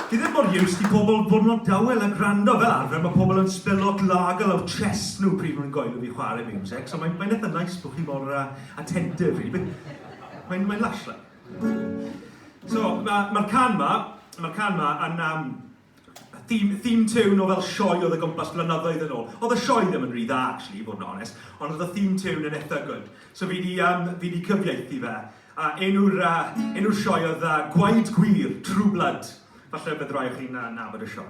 Fi ddim mor used i pobl bod nhw'n dawel a gwrando fel arfer, mae pobl yn spilot lagol o'r chest nhw pryd nhw'n goelio fi chwarae music, so mae'n eitha nice bod chi mor attentive i. Mae'n lush, So, mae'r can ma yn theme tune o fel sioe oedd y gwmpas blynyddoedd yn ôl. Oedd y sioe ddim yn rhy dda, actually, bod yn honest, ond oedd y theme tune yn eitha good. So fi di cyfieithu fe. Enw'r sioe oedd Gwaed Gwir, True Blood. Falle bydd rai o chi'n nabod y sioe.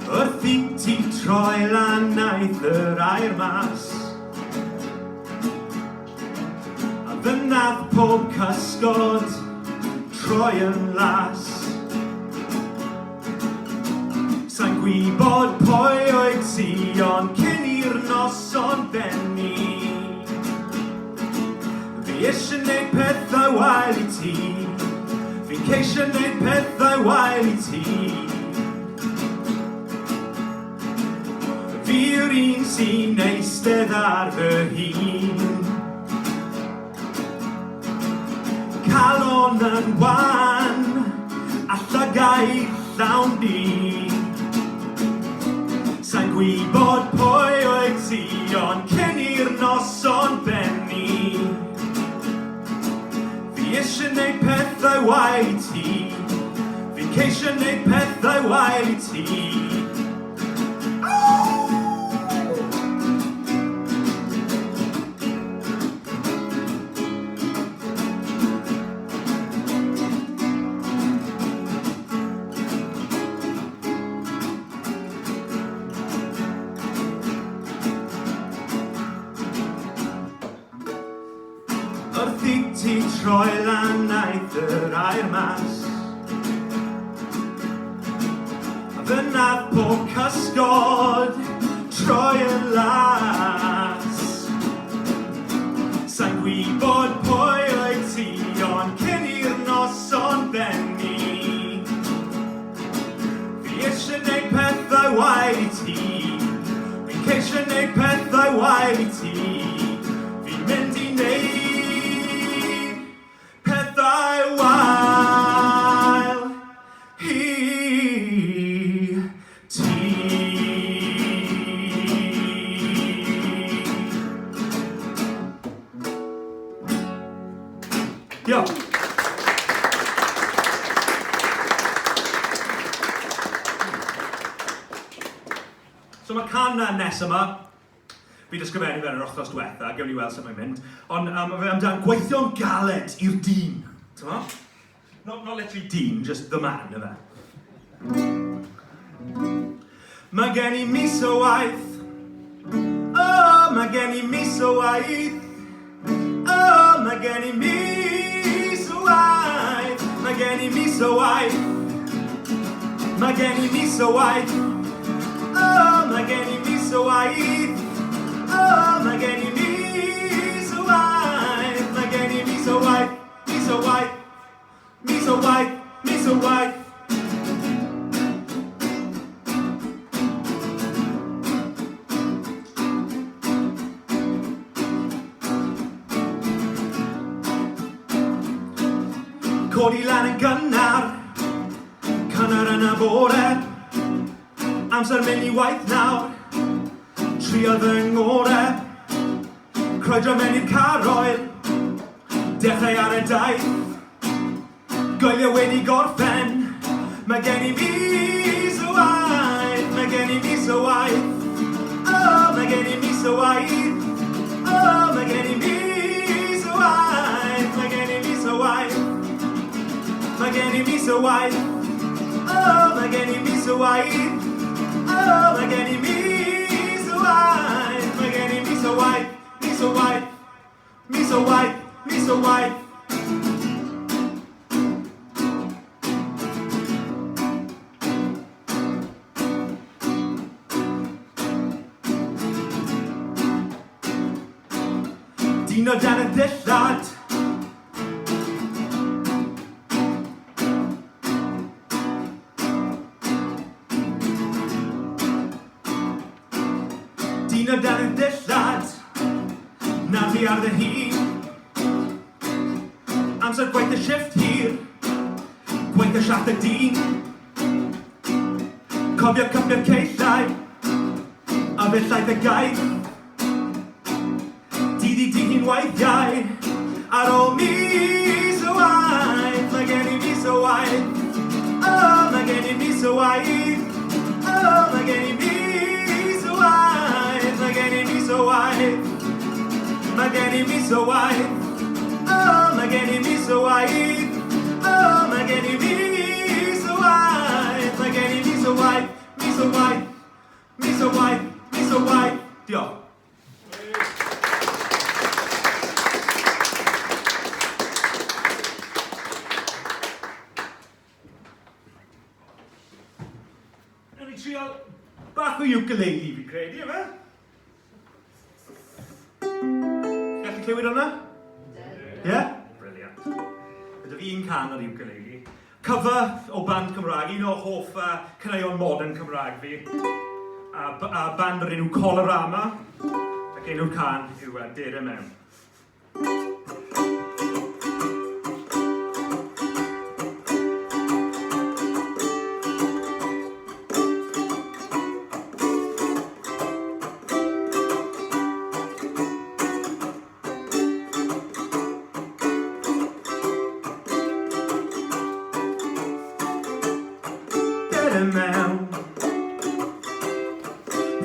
Wrth i ti troi lan naeth yr air mas, Fynaf pob cysgod troi yn las. Sa'n gwybod pwy oedd ti, ond cyn i'r noson benni. Fi eisiau neud pethau wael i ti, fi'n ceisio neud pethau wael i ti. Fi yw'r un sy'n eistedd ar fy hun, calon yn wan, a llygau llawn di. Sa'n gwybod pwy oedd ti, ond cyn i'r noson benni. Fi eisiau neud pethau wael i ti, fi'n ceisio neud pethau wael i ti. Troi lan naeth yr air mas, a fynaf pob cysgod troi yn las. Sa'n gwybod pwy oedd ti, ond cyn i'r noson benni. Fi eisiau neud pethau wael i ti, fi'n ceisio neud pethau wael i ti. Fi'n mynd i neud So mae can nes yma, fi ysgrifennu fe yn yr wythnos diwetha, gewn ni weld sut mae'n mynd, ond mae fe amdan gweithio'n galed i'r dyn, t'mo? Not literally dyn, just the man, yma. Mae gen I mis o waith, oh, mae gen I mis o waith, oh, mae gen I mis o waith, mae gen I mis o waith, mae gen I mis o waith. Oh, mae gen I mis o waith, oh, mae gen I mis o waith, mae gen I mis o waith, mis o waith, mis o waith, mis o waith. Codi lan yn gynnar, cynnar yn y bore, amser mynd I waith nawr, trio fy ngorau, croedro mewn i'r caroel, dechrau ar y daith, goelio wedi gorffen, mae gen I mis o waith, mae gen I mis o waith, oh, mae gen I mis o waith, oh, mae gen I mis o waith, mae gen I mis o waith, mae gen I mis o waith, oh, mae gen I mis o waith. Oh, mae gen I mis o waith, mae gen I mis o waith, mis o waith, mis o waith, mis o waith. Dyn o dan y dillad, dyn o dan y dillad, Na fi ar dy hun. Amser gwaith y shift hir, gwaith y siat y dyn. Cofio cypio'r ceillau, a fe llaeth y gaeth. Dydd i dyn waithiau, ar ôl mis o waith. Mae gen I mis o waith, oh, mae gen I mis o waith. Oh, mae gen I mis o waith, mae gen I mis o waith. Mae gen I mis o waith. Oh, mae gen I mis o waith. Oh, mae gen I mis o waith. Mae gen I mis o waith. Mis o waith. Mis o waith. Mis o waith. Diolch. Nawn ni trial bach o ukulele fi credu, yma. Gallu clywed hwnna? Ie? Brilliant. Bydd fi un can o'r ukulele. Cover o band Cymraeg, un o hoff caneuon modern Cymraeg fi. A band o'r enw Colorama. Ac enw'r can yw Dere Mewn. Mewn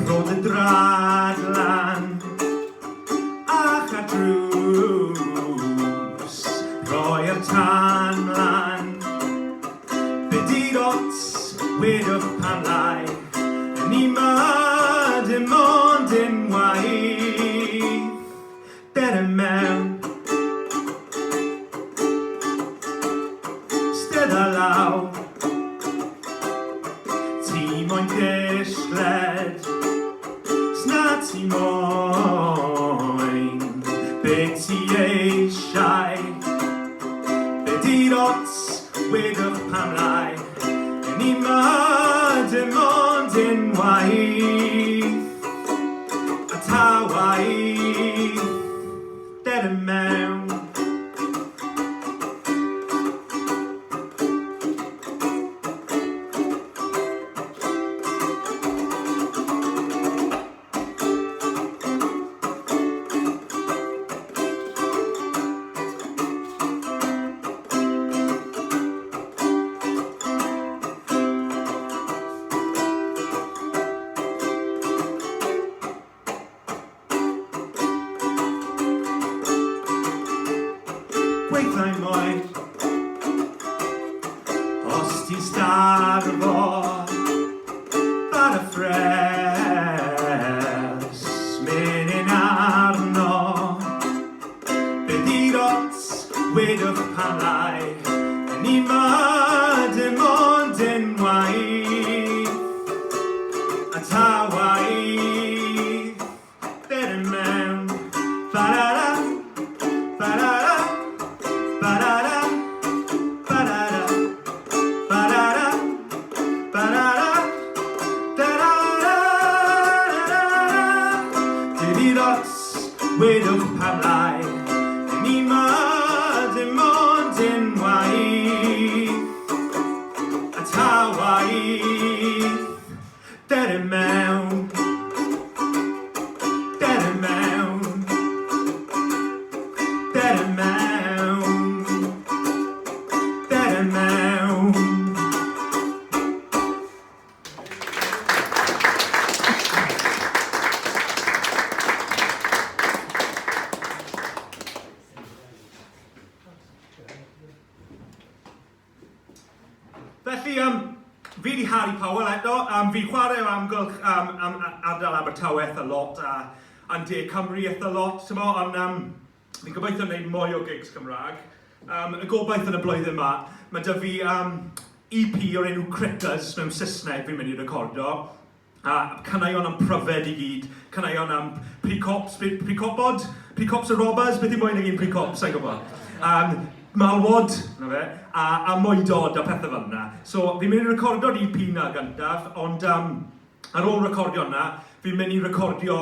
Rod y drad lan Ach a drws Rhoi'r tan lan Byd i'r ots Wedwch pan lai Ni ma dim ond unwaith Dere mewn Stedd a law Moyn dishgled Sna ti moyn Be ti eisiau Be di'r ots Wedwch pam lai Ni ma dim ond unwaith A ta waith Dere mewn Pethau moyn Os ti starfo Bar y ffres Menyn arno Be di'r ots Wedwch pan lai Ni ma dim ond unwaith A ta waith Dere mewn Ba-da-da Ba-da-da Ba-da-da, ba-da-da, ba-da-da, ba-da-da, da-da-da-da-da. Dydd i'r ots wedwch pam lai Ni ma dim ond unwaith A ta waith Dere mewn Dere mewn Dere mewn Dere mewn Felly, fi di Harry Powell eto. Fi chwarae o amgylch ardal Pethau a lot a'n De Cymru eitha lot. Ond fi'n gobeithio wneud mwy o gigs Cymraeg. Y gobaith yn y blwyddyn yma, mae da fi EP o'r enw Critters mewn Saesneg fi'n mynd i recordio. Caneuon am pryfed I gyd, caneuon am pre-cops, pre-copod, pre-cops y robbers, beth I moyn ag un pre-cops, sa'n gwybod. Malwod, na fe, a mwydod a pethau fel yna. So fi'n mynd i recordio'r EP na gyntaf, ond ar ôl recordio yna, fi'n mynd i recordio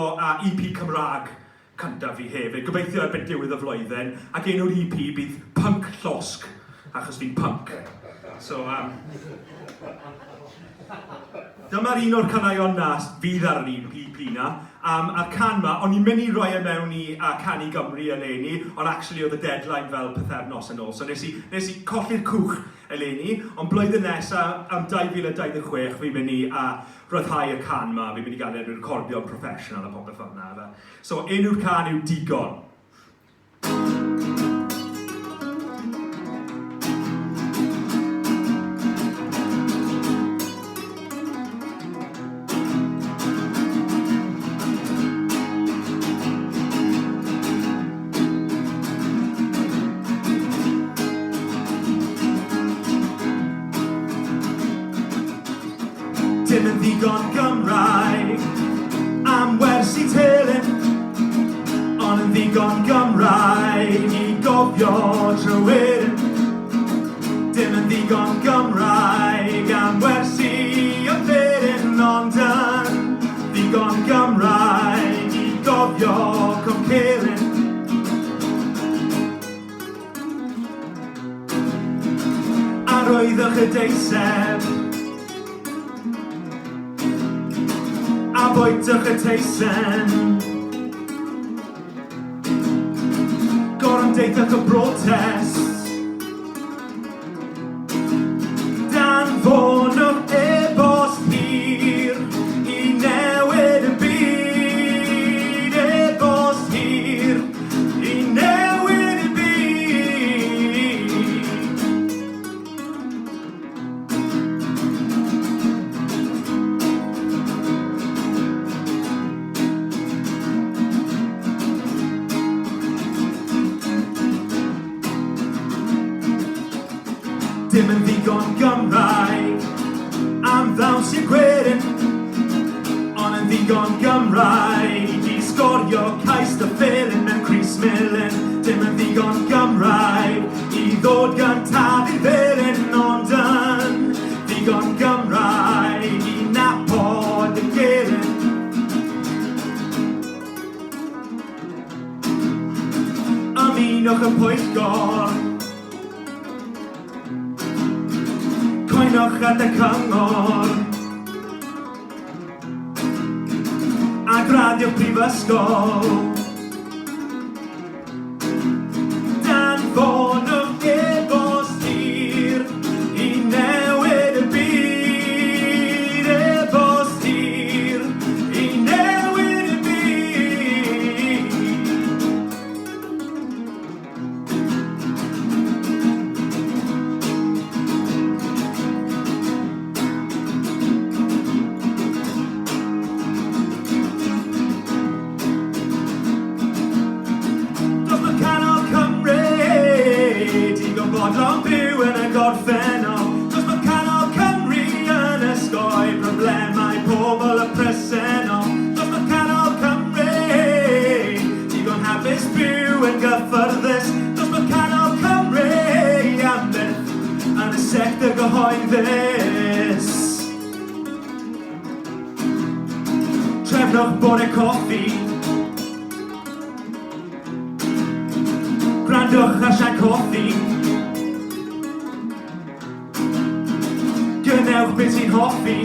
EP Cymraeg cyntaf fi hefyd. Gobeithio erbyn diwedd y flwyddyn. Ac enw'r EP bydd Punk Llosg, achos fi'n punk. So, dyma'r un o'r caneuon na fydd ar yr EP na. A'r can ma, o'n i'n mynd i roi e mewn i Canu Gymru eleni, ond actually oedd y deadline fel pythefnos yn ôl. So nes i colli'r cwch eleni, ond blwyddyn nesaf, am 2026, fi'n mynd i ryddhau y can ma, fi'n mynd i gael e'n recordio professional a popeth fel yna. So enw'r can yw Digon. Dim yn ddigon Gymraeg am wersi telyn, ond yn ddigon Gymraeg i gofio trywydyn. Dim yn ddigon Gymraeg am wersi y ddedyn, ond yn ddigon Gymraeg i gofio cwmcelyn. A roeddwch y deiseb a bwytwch y teisen, gorymdeithwch y brotest, dan fonwch e-bost hir i newid y byd, e-bost hir i newid y byd. Dim yn ddigon Gymraeg am ddaws i'r gwedyn, ond yn ddigon Gymraeg i sgorio cais dy ffilyn mewn Crys Milyn. Dim yn ddigon Gymraeg i ddod gyntaf i ddilyn, ond yn ddigon Gymraeg i napod y gelyn. Ymunwch y pwyllgor, coenwch at y cyngor, a gradio'r prifysgol. Dan fonwch e-bost hir i newid y byd, e-bost hir i newid y byd. Bodlon byw yn y gorffennol, dros bod canol Cymru yn ysgoi problemau pobl y presennol. Dros bod canol Cymru, digon hapus byw yn gyffyrddus. Dros bod canol Cymru am byth yn y sector gyhoeddus. Trefnwch bore coffi, gwrandwch a sian coffi, gynewch beth sy'n hoffi,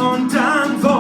ond dan fo